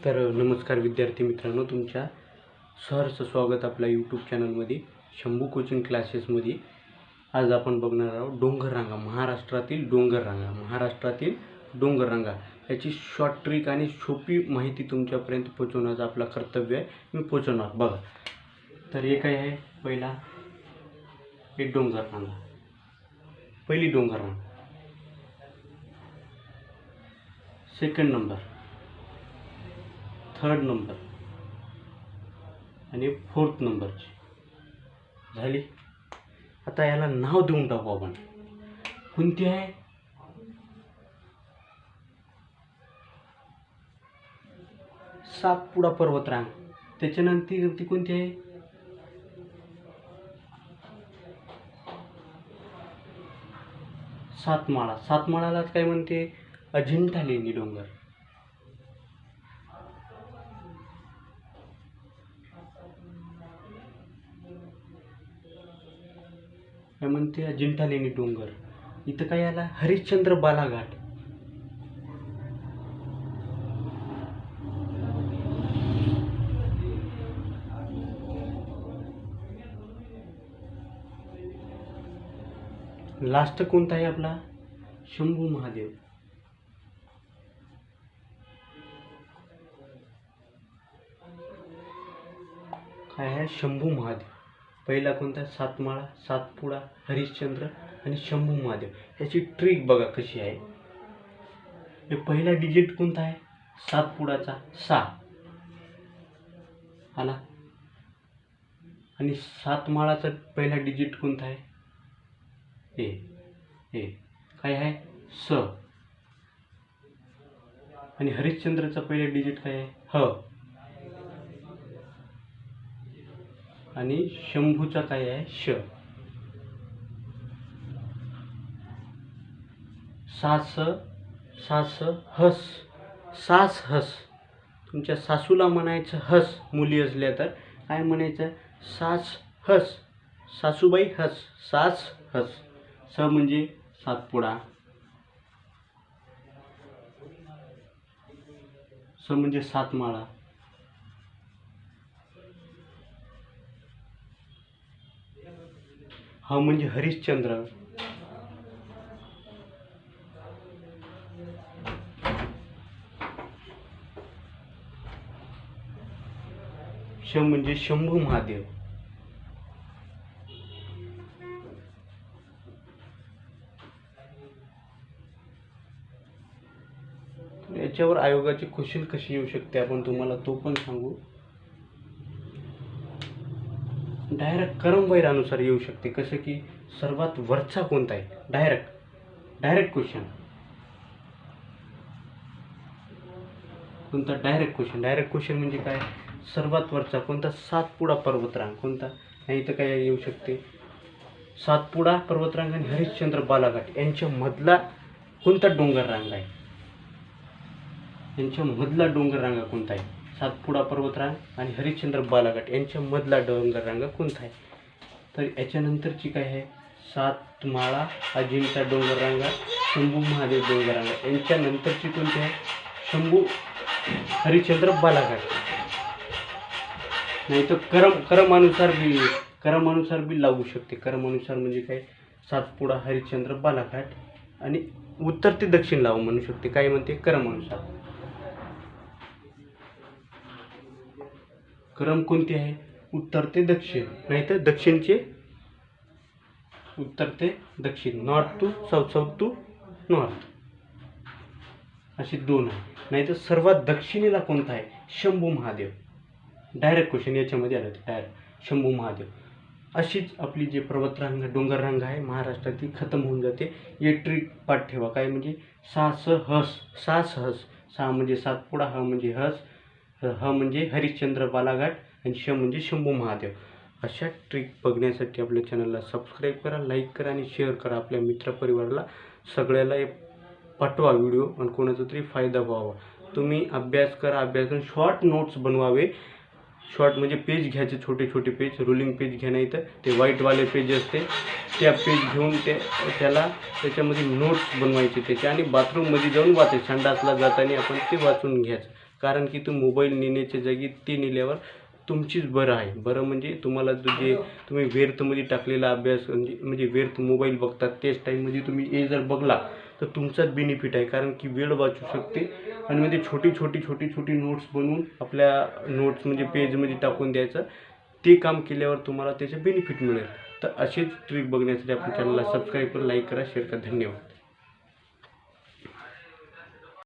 तर नमस्कार विद्यार्थी मित्रांनो, तुमच्या सहर्ष स्वागत आपल्या यूट्यूब चॅनलमध्ये शंभू कोचिंग क्लासेसमध्ये. आज आपण बघणार आहोत डोंगररांगा, महाराष्ट्रातील डोंगररांगा याची शॉर्ट ट्रिक आणि सोपी माहिती तुमच्यापर्यंत पोहोचवण्याचं आपलं कर्तव्य आहे. मी पोहोचवणार. बघा, तर हे काय आहे, पहिला एक डोंगररांगा, पहिली डोंगररांगा, सेकंड नंबर, थर्ड नंबर आणि फोर्थ नंबरची झाली. आता याला नाव देऊन टाकू आपण. कोणती आहे? सातपुडा पर्वतरांग. त्याच्यानंतर ती कोणती आहे? सातमाळा. सातमाळालाच काय म्हणते? अजिंठा लेणी डोंगर. काय म्हणते? अजिंठा लेणी डोंगर. इथं काय आला? हरिश्चंद्र बालाघाट. लास्ट कोणता आहे आपला? शंभू महादेव. काय आहे? शंभू महादेव. पहिला कोणता? सातमाळा, सातपुडा, हरिश्चंद्र आणि शंभू महादेव. याची ट्रिक बघा कशी आहे. हे पहिला डिजिट कोणता आहे? सातपुडाचा 6 आला. आणि सातमाळाचा पहिला डिजिट कोणता आहे? ए. काय आहे? स. आणि हरिश्चंद्रचा पहिला डिजिट काय आहे? ह. आणि शंभूचा काय आहे? श. सास हस. सास हस. तुमच्या सासूला म्हणायचं हस, मुली असल्या तर काय म्हणायचं? सास हस. सासूबाई हस, सास हस. स म्हणजे सातपुडा, स म्हणजे सातमाळा, ह म्हणजे हरिश्चंद्र, श म्हणजे शंभू महादेव. याच्यावर आयोगाची क्वेश्चन कशी येऊ शकते आपण तुम्हाला तो पण सांगू. डायरेक्ट क्रमवारीनुसार येऊ शकते. कसं की सर्वात वरचा कोणता आहे? डायरेक्ट क्वेश्चन कोणता? डायरेक्ट क्वेश्चन म्हणजे काय? सर्वात वरचा कोणता? सातपुडा पर्वतरांग. कोणता? नाही तर काय येऊ शकते? सातपुडा पर्वतरांग आणि हरिश्चंद्र बालाघाट यांच्या मधला कोणता डोंगररांग आहे? यांच्या मधला डोंगररांगा कोणता आहे? सातपुडा पर्वतरांग आणि हरिश्चंद्र बालाघाट यांच्या मधला डोंगररांगा कोणता आहे? तर याच्यानंतरची काय आहे? सातमाळा, अजिंठा डोंगररांगा, शंभू महादेव डोंगररांगा. यांच्या नंतरची कोणती आहे? शंभू हरिश्चंद्र बालाघाट. नाही तर क्रमानुसार बी लागू शकते. क्रमानुसार म्हणजे काय? सातपुडा, हरिश्चंद्र बालाघाट आणि उत्तर ते दक्षिण लावू म्हणू शकते. काय म्हणते? क्रमानुसार. क्रम कोणती आहे? उत्तर ते दक्षिण. नाही तर दक्षिणचे उत्तर ते दक्षिण, north to south, south to north, अशी दोन आहे. नाही तर सर्वात दक्षिणेला कोणता आहे? शंभू महादेव. डायरेक्ट क्वेश्चन याच्यामध्ये आलं. डायरेक्ट शंभू महादेव. अशीच आपली जे पर्वतरांग डोंगररांग आहे महाराष्ट्रातील खतम होऊन जाते. हे ट्रिक पाठ ठेवा. काय म्हणजे? सास हस. सा म्हणजे सातपुडा, ह म्हणजे हस, ह म्हणजे हरिश्चंद्र बालाघाट आणि श म्हणजे शंभू महादेव. अशा ट्रिक बघण्यासाठी आपल्या चॅनलला सबस्क्राईब करा, लाईक करा आणि शेअर करा. आपल्या मित्रपरिवाराला सगळ्याला पाठवा व्हिडिओ आणि कोणाचा तरी फायदा व्हावा. तुम्ही अभ्यास करून शॉर्ट नोट्स बनवावे. शॉर्ट म्हणजे पेज घ्यायचे, छोटे छोटे पेज, रोलिंग पेज घ्या. नाही तर ते व्हाईटवाले पेज असते त्या पेज घेऊन त्याच्यामध्ये नोट्स बनवायचे त्याचे आणि बाथरूममध्ये जाऊन वाचायचे. संडासला जाताना आपण ते वाचून घ्यायचं. कारण की तो मोबाईल नेण्याच्या जागी ते नेल्यावर तुमचीच बरं आहे. बरं म्हणजे तुम्हाला जे तुम्ही व्यर्थमध्ये टाकलेला अभ्यास म्हणजे व्यर्थ मोबाईल बघतात तेच टाईममध्ये तुम्ही हे जर बघला तर तुमचाच बेनिफिट आहे, कारण की वेळ वाचू शकते. आणि म्हणजे छोटी नोट्स बनवून आपल्या नोट्स म्हणजे पेजमध्ये टाकून द्यायचं, ते काम केल्यावर तुम्हाला त्याचे बेनिफिट मिळेल. तर असेच ट्रिक बघण्यासाठी आपल्या चॅनलला सबस्क्राईब करा, लाईक करा, शेअर करा. धन्यवाद.